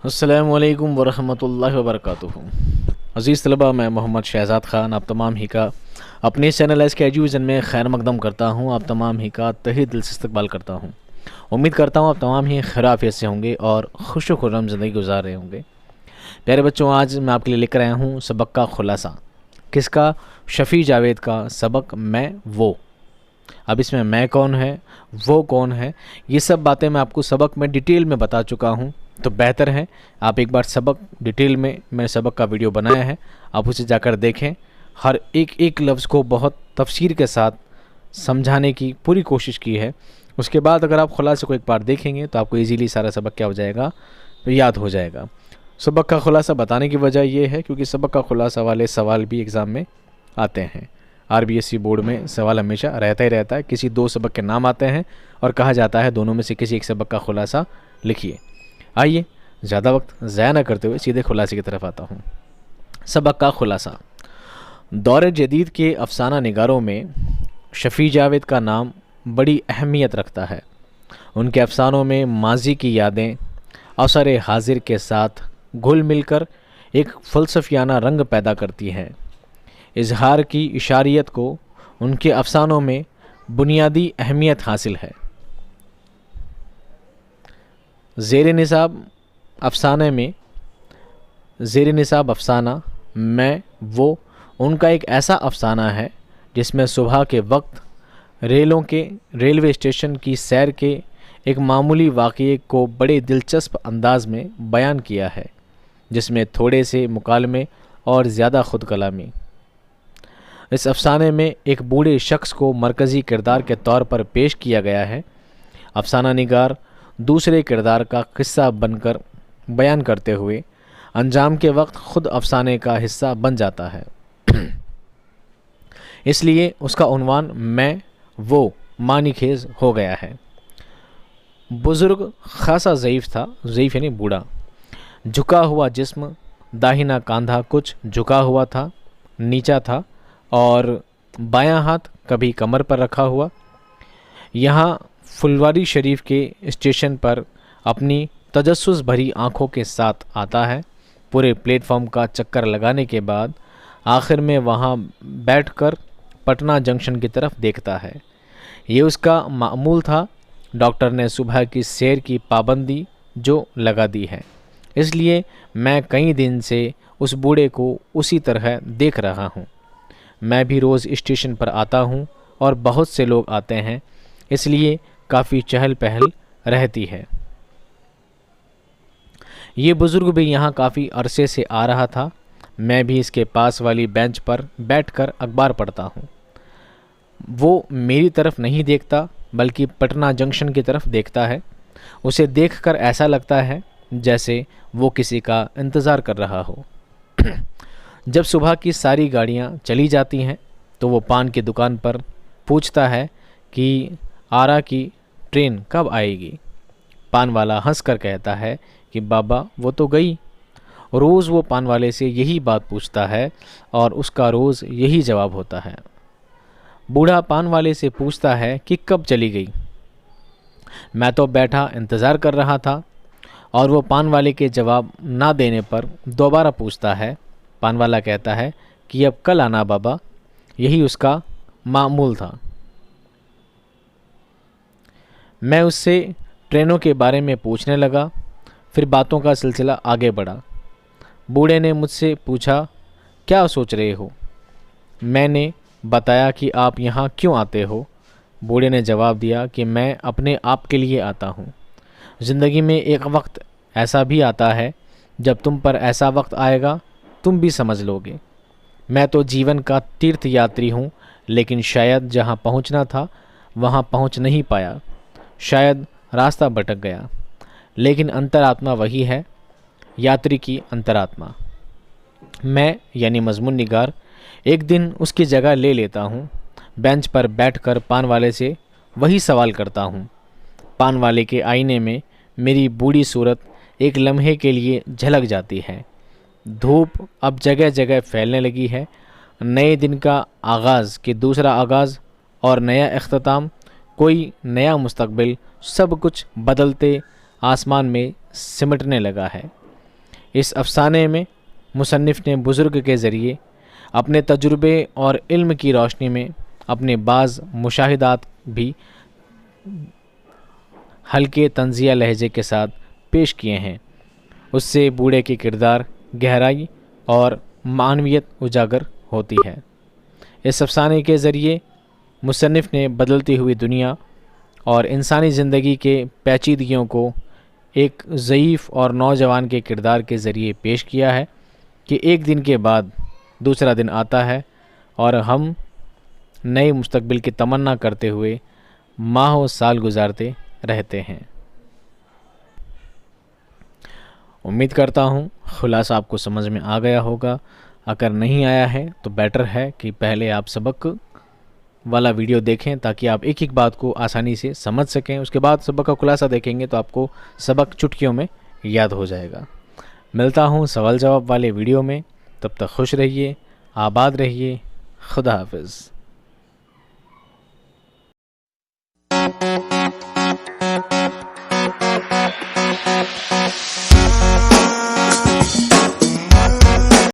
अस्सलामुअलैकुम वरहमतुल्लाहि वबरकातुहू। अज़ीज़ तलबा, मैं मोहम्मद शहज़ाद ख़ान आप तमाम ही का अपने इस चैनल एस के एजुकेशन में खैर मकदम करता हूँ। आप तमाम ही का तहे दिल से इस्तकबाल करता हूँ। उम्मीद करता हूँ आप तमाम ही खैरियत से होंगे और खुश खुर्रम ज़िंदगी गुजार रहे होंगे। प्यारे बच्चों, आज मैं आपके लिए लेकर आया हूँ सबक का खुलासा। किसका? शफ़ी जावेद का सबक मैं वो। अब इसमें मैं कौन है, वो कौन है, ये सब बातें मैं आपको सबक में डिटेल में बता चुका हूँ। तो बेहतर है आप एक बार सबक डिटेल में, मैंने सबक का वीडियो बनाया है, आप उसे जाकर देखें। हर एक एक लफ्ज़ को बहुत तफसीर के साथ समझाने की पूरी कोशिश की है। उसके बाद अगर आप खुलासे को एक बार देखेंगे तो आपको इजीली सारा सबक क्या हो जाएगा, तो याद हो जाएगा। सबक का खुलासा बताने की वजह यह है क्योंकि सबक का खुलासा वाले सवाल भी एग्ज़ाम में आते हैं। आरबीएसई बोर्ड में सवाल हमेशा रहता ही रहता है। किसी दो सबक के नाम आते हैं और कहा जाता है दोनों में से किसी एक सबक का खुलासा लिखिए। आइए ज़्यादा वक्त ज़ाया न करते हुए सीधे खुलासे की तरफ आता हूँ। सबक का खुलासा। दौर जदीद के अफसाना निगारों में शफ़ी जावेद का नाम बड़ी अहमियत रखता है। उनके अफसानों में माजी की यादें असर हाजिर के साथ घुल मिलकर एक फ़लसफ़ियाना रंग पैदा करती हैं। इजहार की इशारियत को उनके अफसानों में बुनियादी अहमियत हासिल है। ज़ेर निसाब अफसाना मैं वो उनका एक ऐसा अफसाना है जिसमें सुबह के वक्त रेलवे स्टेशन की सैर के एक मामूली वाक़ये को बड़े दिलचस्प अंदाज में बयान किया है, जिसमें थोड़े से मुकालमे और ज़्यादा खुद कलामी। इस अफसाने में एक बूढ़े शख्स को मरकज़ी किरदार के तौर पर पेश किया गया है। अफसाना निगार दूसरे किरदार का किस्सा बनकर बयान करते हुए अंजाम के वक्त ख़ुद अफसाने का हिस्सा बन जाता है। इसलिए उसका उन्वान मैं वो मानी खेज हो गया है। बुज़ुर्ग खासा ज़ईफ़ था, ज़ईफ़ यानी बूढ़ा, झुका हुआ जिस्म, दाहिना कांधा कुछ झुका हुआ था, नीचा था और बायां हाथ कभी कमर पर रखा हुआ। यहाँ फुलवारी शरीफ के स्टेशन पर अपनी तजस्सुस भरी आँखों के साथ आता है। पूरे प्लेटफॉर्म का चक्कर लगाने के बाद आखिर में वहाँ बैठकर पटना जंक्शन की तरफ देखता है। ये उसका मामूल था। डॉक्टर ने सुबह की सैर की पाबंदी जो लगा दी है, इसलिए मैं कई दिन से उस बूढ़े को उसी तरह देख रहा हूँ। मैं भी रोज़ स्टेशन पर आता हूँ और बहुत से लोग आते हैं, इसलिए काफ़ी चहल पहल रहती है। ये बुज़ुर्ग भी यहाँ काफ़ी अरसे से आ रहा था। मैं भी इसके पास वाली बेंच पर बैठकर अखबार पढ़ता हूँ। वो मेरी तरफ नहीं देखता बल्कि पटना जंक्शन की तरफ देखता है। उसे देखकर ऐसा लगता है जैसे वो किसी का इंतज़ार कर रहा हो। जब सुबह की सारी गाड़ियाँ चली जाती हैं तो वो पान की दुकान पर पूछता है कि आरा की ट्रेन कब आएगी। पान वाला हंसकर कहता है कि बाबा वो तो गई। रोज़ वो पान वाले से यही बात पूछता है और उसका रोज़ यही जवाब होता है। बूढ़ा पान वाले से पूछता है कि कब चली गई। मैं तो बैठा इंतज़ार कर रहा था। और वो पान वाले के जवाब ना देने पर दोबारा पूछता है। पान वाला कहता है कि अब कल आना बाबा। यही उसका मामूल था। मैं उससे ट्रेनों के बारे में पूछने लगा। फिर बातों का सिलसिला आगे बढ़ा। बूढ़े ने मुझसे पूछा, क्या सोच रहे हो? मैंने बताया कि आप यहाँ क्यों आते हो। बूढ़े ने जवाब दिया कि मैं अपने आप के लिए आता हूँ। ज़िंदगी में एक वक्त ऐसा भी आता है जब तुम पर ऐसा वक्त आएगा तुम भी समझ लोगे। मैं तो जीवन का तीर्थ यात्री हूँ, लेकिन शायद जहाँ पहुँचना था वहाँ पहुँच नहीं पाया। शायद रास्ता भटक गया, लेकिन अंतरात्मा वही है, यात्री की अंतरात्मा। मैं यानी मजमून निगार एक दिन उसकी जगह ले लेता हूँ। बेंच पर बैठकर पान वाले से वही सवाल करता हूँ। पान वाले के आईने में मेरी बूढ़ी सूरत एक लम्हे के लिए झलक जाती है। धूप अब जगह जगह फैलने लगी है। नए दिन का आगाज़ के दूसरा आगाज़ और नया इख्तिताम, कोई नया मुस्तकबिल, सब कुछ बदलते आसमान में सिमटने लगा है। इस अफ़साने में मुसन्निफ़ ने बुज़ुर्ग के ज़रिए अपने तजुर्बे और इल्म की रोशनी में अपने बाज़ मुशाहिदात भी हल्के तंज़िया लहजे के साथ पेश किए हैं। उससे बूढ़े के किरदार, गहराई और मानवियत उजागर होती है। इस अफ़साने के ज़रिए मुसन्निफ़ ने बदलती हुई दुनिया और इंसानी ज़िंदगी के पेचीदगियों को एक ज़ईफ़ और नौजवान के किरदार के ज़रिए पेश किया है कि एक दिन के बाद दूसरा दिन आता है और हम नए मुस्तकबिल की तमन्ना करते हुए माहों साल गुजारते रहते हैं। उम्मीद करता हूँ खुलासा आपको समझ में आ गया होगा। अगर नहीं आया है तो बेटर है कि पहले आप सबक वाला वीडियो देखें ताकि आप एक एक बात को आसानी से समझ सकें। उसके बाद सबक का खुलासा देखेंगे तो आपको सबक चुटकियों में याद हो जाएगा। मिलता हूँ सवाल जवाब वाले वीडियो में, तब तक खुश रहिए, आबाद रहिए। खुदा हाफिज़।